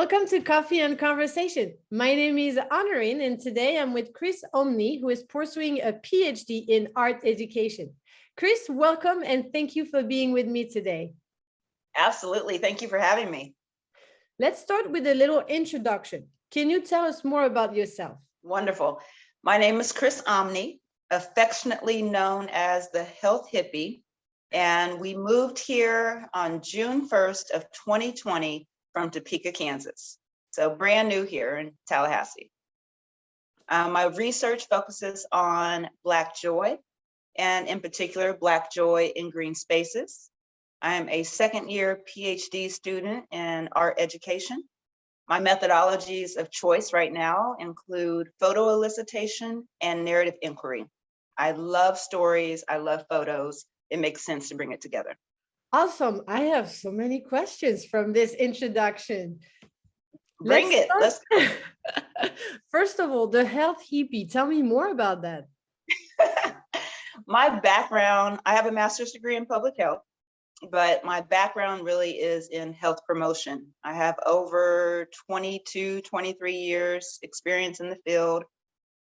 Welcome to Coffee and Conversation. My name is Honorine, and today I'm with Chris Omni, who is pursuing a PhD in art education. Chris, welcome, and thank you for being with me today. Absolutely. Thank you for having me. Let's start with a little introduction. Can you tell us more about yourself? Wonderful. My name is Chris Omni, affectionately known as the Health Hippie, and we moved here on June 1st of 2020 from Topeka, Kansas. So brand new here in Tallahassee. My research focuses on Black joy, and in particular, Black joy in green spaces. I am a second-year PhD student in art education. My methodologies of choice right now include photo elicitation and narrative inquiry. I love stories, I love photos. It makes sense to bring it together. Awesome. I have so many questions from this introduction. Bring it. Let's go. First of all, the health hippie. Tell me more about that. My background, I have a master's degree in public health, but my background really is in health promotion. I have over 22, 23 years experience in the field.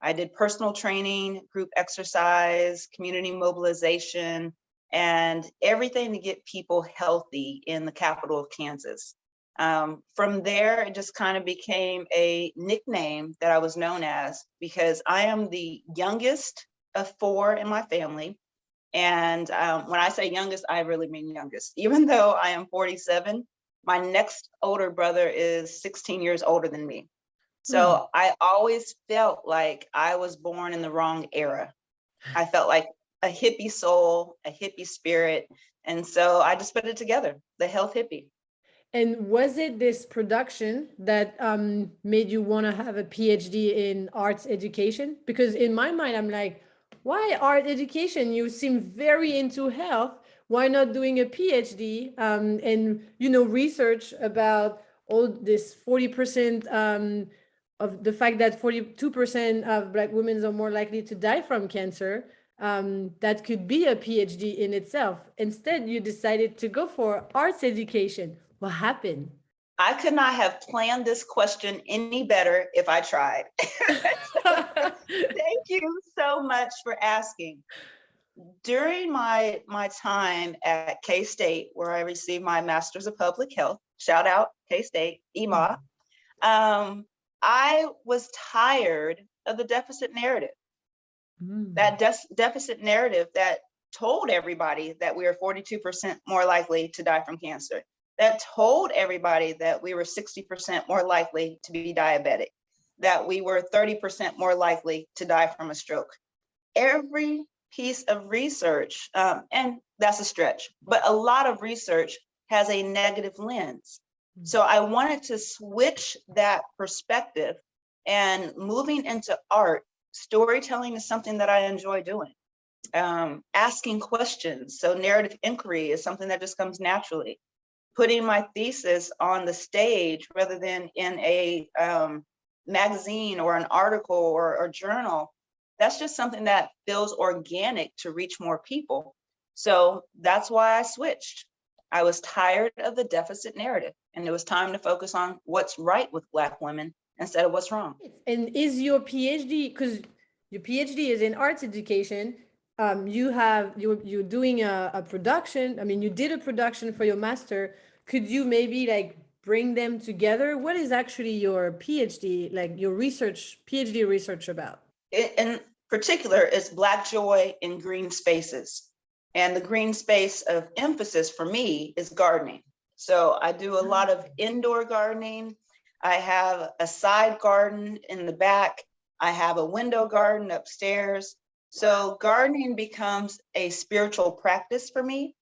I did personal training, group exercise, community mobilization, and everything to get people healthy in the capital of Kansas. From there, it just kind of became a nickname that I was known as because I am the youngest of four in my family. And when I say youngest, I really mean youngest. Even though I am 47, my next older brother is 16 years older than me. So I always felt like I was born in the wrong era. I felt like a hippie soul, a hippie spirit. And so I just put it together, the health hippie. And was it this production that made you want to have a PhD in arts education? Because in my mind, I'm like, why art education? You seem very into health. Why not doing a PhD and, research about all this 40% of the fact that 42% of Black women are more likely to die from cancer? That could be a PhD in itself. Instead, you decided to go for arts education. What happened? I could not have planned this question any better if I tried. Thank you so much for asking. During my time at K-State, where I received my Master's of Public Health, shout out K-State, EMA, I was tired of the deficit narrative. That deficit narrative that told everybody that we are 42% more likely to die from cancer, that told everybody that we were 60% more likely to be diabetic, that we were 30% more likely to die from a stroke. Every piece of research, and that's a stretch, but a lot of research has a negative lens. So I wanted to switch that perspective, and moving into art, storytelling is something that I enjoy doing. Asking questions, so narrative inquiry is something that just comes naturally. Putting my thesis on the stage rather than in a magazine or an article or journal, that's just something that feels organic to reach more people. So that's why I switched. I was tired of the deficit narrative, and it was time to focus on what's right with Black women instead of what's wrong. And is your PhD, because your PhD is in arts education, you're doing a production. I mean, you did a production for your master. Could you maybe bring them together? What is actually your PhD, your PhD research about? In particular, it's Black joy in green spaces. And the green space of emphasis for me is gardening. So I do a lot of indoor gardening. I have a side garden in the back. I have a window garden upstairs. So gardening becomes a spiritual practice for me.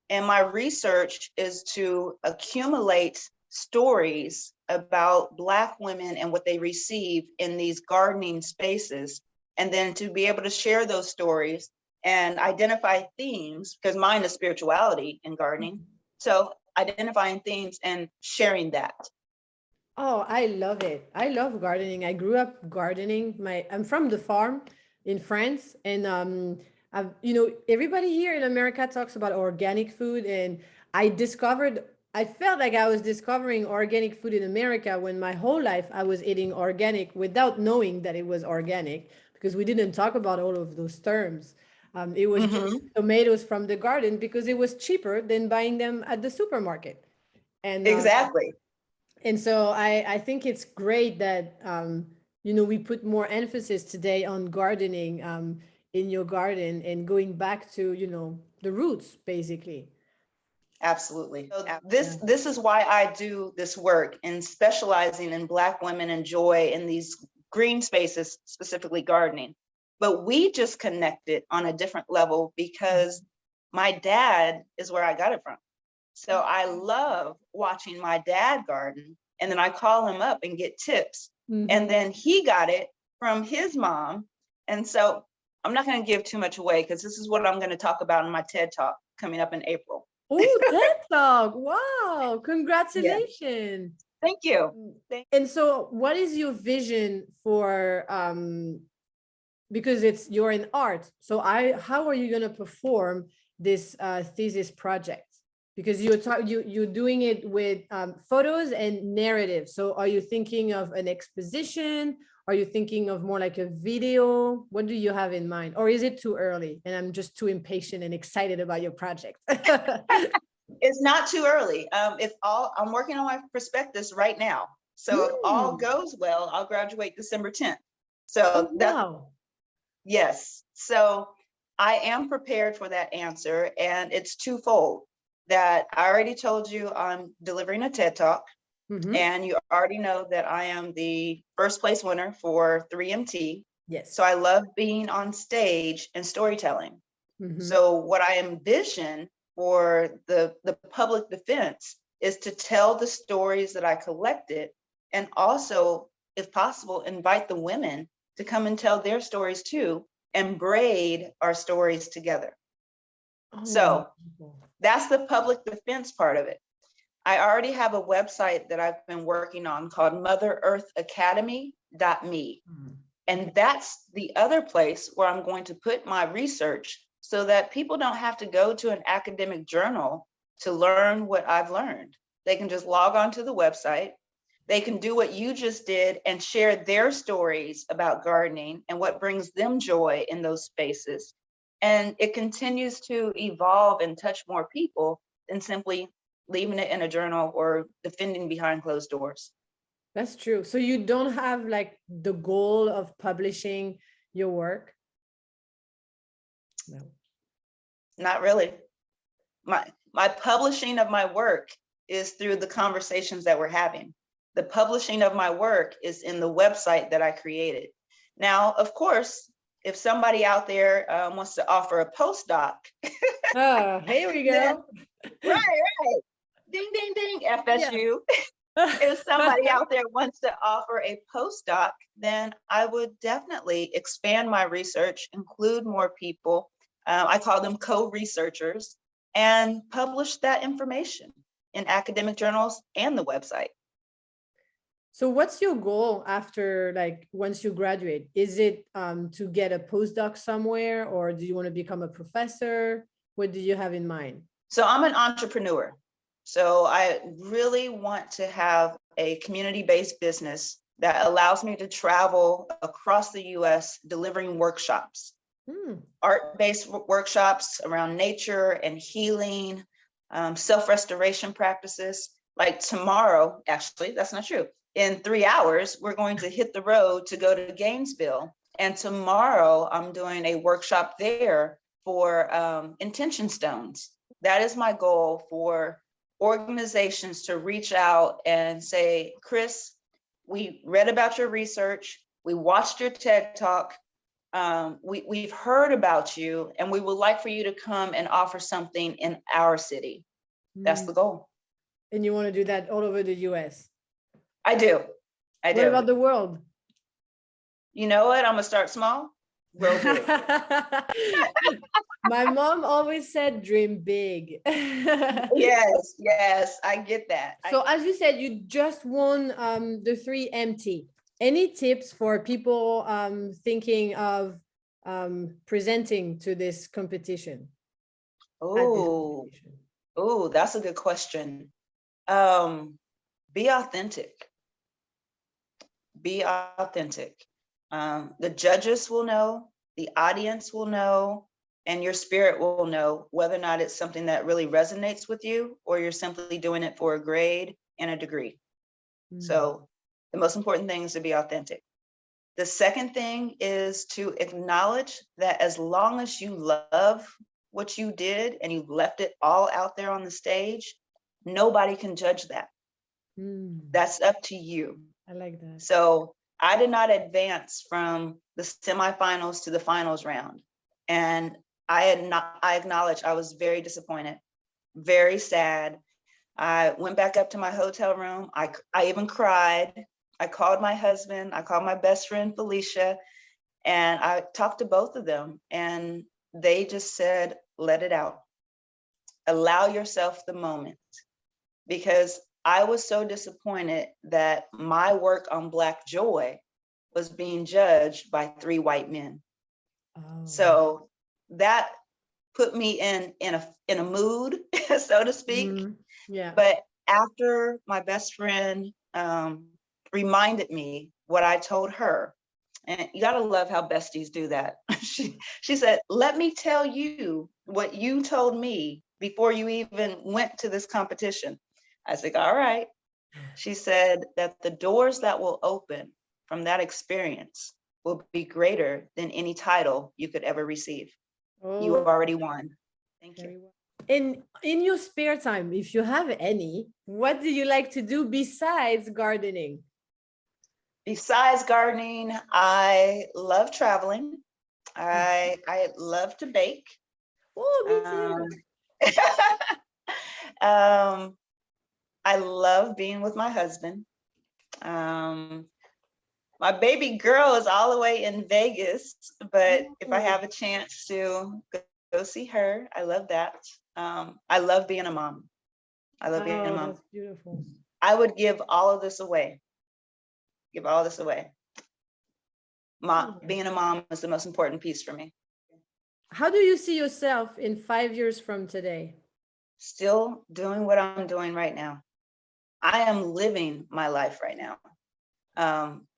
And my research is to accumulate stories about Black women and what they receive in these gardening spaces, and then to be able to share those stories and identify themes, because mine is spirituality in gardening. So identifying themes and sharing that. Oh, I love it. I love gardening. I grew up gardening. I'm from the farm in France, and everybody here in America talks about organic food, and I discovered I felt like I was discovering organic food in America when my whole life I was eating organic without knowing that it was organic, because we didn't talk about all of those terms. It was just tomatoes from the garden because it was cheaper than buying them at the supermarket. And Exactly. and so I think it's great that we put more emphasis today on gardening in your garden and going back to the roots basically. Absolutely. So this is why I do this work in specializing in Black women and joy in these green spaces, specifically gardening. But we just connected on a different level because my dad is where I got it from. So I love watching my dad garden, and then I call him up and get tips. And then he got it from his mom. And so I'm not going to give too much away because this is what I'm going to talk about in my TED Talk coming up in April. Oh, TED Talk. Wow. Congratulations. Thank you. And so what is your vision for, because you're in art. So how are you going to perform this thesis project? Because you're doing it with photos and narrative. So are you thinking of an exposition? Are you thinking of more like a video? What do you have in mind? Or is it too early and I'm just too impatient and excited about your project? It's not too early. I'm working on my prospectus right now. So if all goes well, I'll graduate December 10th. So wow. Yes. So I am prepared for that answer. And it's twofold. That I already told you I'm delivering a TED Talk. And you already know that I am the first place winner for 3MT. Yes. So I love being on stage and storytelling. So what I envision for the public defense is to tell the stories that I collected, and also, if possible, invite the women to come and tell their stories too, and braid our stories together. So that's the public defense part of it. I already have a website that I've been working on called motherearthacademy.me. And that's the other place where I'm going to put my research so that people don't have to go to an academic journal to learn what I've learned. They can just log on to the website. They can do what you just did and share their stories about gardening and what brings them joy in those spaces. And it continues to evolve and touch more people than simply leaving it in a journal or defending behind closed doors. That's true. So you don't have like the goal of publishing your work? No. Not really. My publishing of my work is through the conversations that we're having. The publishing of my work is in the website that I created. Now, of course, if somebody out there wants to offer a postdoc. Oh, here we go. Right. Ding, ding, ding, FSU. Yeah. If somebody out there wants to offer a postdoc, then I would definitely expand my research, include more people. I call them co-researchers, and publish that information in academic journals and the website. So what's your goal after, like, once you graduate? Is it to get a postdoc somewhere, or do you want to become a professor? What do you have in mind? So I'm an entrepreneur. So I really want to have a community-based business that allows me to travel across the US delivering workshops, art-based workshops around nature and healing, self-restoration practices. Like tomorrow, actually, that's not true. In 3 hours, we're going to hit the road to go to Gainesville. And tomorrow I'm doing a workshop there for intention stones. That is my goal for organizations to reach out and say, Chris, we read about your research. We watched your TED Talk. We've heard about you, and we would like for you to come and offer something in our city. That's the goal. And you want to do that all over the US? I do. What about the world? You know what? I'm going to start small. Grow big. My mom always said, dream big. Yes, I get that. So as you said, you just won the 3MT. Any tips for people thinking of presenting to this competition? Oh, that's a good question. Be authentic. Be authentic. The judges will know, the audience will know, and your spirit will know whether or not it's something that really resonates with you, or you're simply doing it for a grade and a degree. So the most important thing is to be authentic. The second thing is to acknowledge that as long as you love what you did and you left it all out there on the stage, nobody can judge that. That's up to you. I like that. So I did not advance from the semifinals to the finals round. And I acknowledge I was very disappointed, very sad. I went back up to my hotel room. I even cried. I called my husband. I called my best friend, Felicia, and I talked to both of them. And they just said, let it out. Allow yourself the moment. Because I was so disappointed that my work on Black Joy was being judged by 3 white men. So that put me in a mood, so to speak. Yeah. But after my best friend reminded me what I told her, and you gotta love how besties do that. She said, let me tell you what you told me before you even went to this competition. I was like, all right. She said that the doors that will open from that experience will be greater than any title you could ever receive. You have already won. Thank you. In your spare time, if you have any, what do you like to do besides gardening? Besides gardening, I love traveling. I love to bake. Oh, me too. I love being with my husband. My baby girl is all the way in Vegas, but if I have a chance to go see her, I love that. I love being a mom. I love being a mom. That's beautiful. I would give all of this away. Give all this away. Being a mom is the most important piece for me. How do you see yourself in 5 years from today? Still doing what I'm doing right now. I am living my life right now.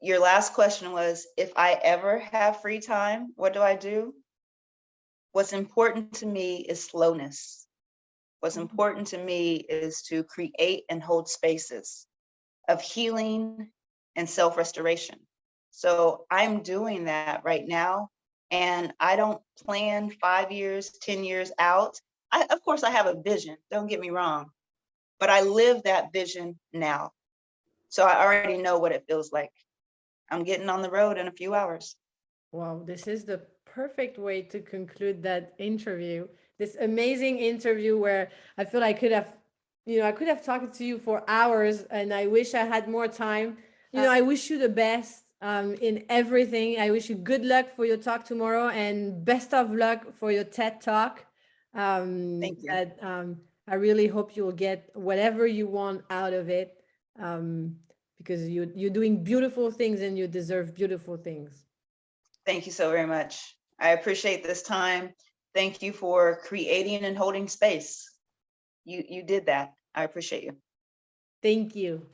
Your last question was, if I ever have free time, what do I do? What's important to me is slowness. What's important to me is to create and hold spaces of healing and self-restoration. So I'm doing that right now. And I don't plan 5 years, 10 years out. Of course, I have a vision, don't get me wrong, but I live that vision now. So I already know what it feels like. I'm getting on the road in a few hours. Wow, this is the perfect way to conclude that interview. This amazing interview where I feel I could have, I could have talked to you for hours, and I wish I had more time. I wish you the best in everything. I wish you good luck for your talk tomorrow, and best of luck for your TED Talk. Thank you. I really hope you'll get whatever you want out of it, because you're doing beautiful things and you deserve beautiful things. Thank you so very much. I appreciate this time. Thank you for creating and holding space. You did that. I appreciate you. Thank you.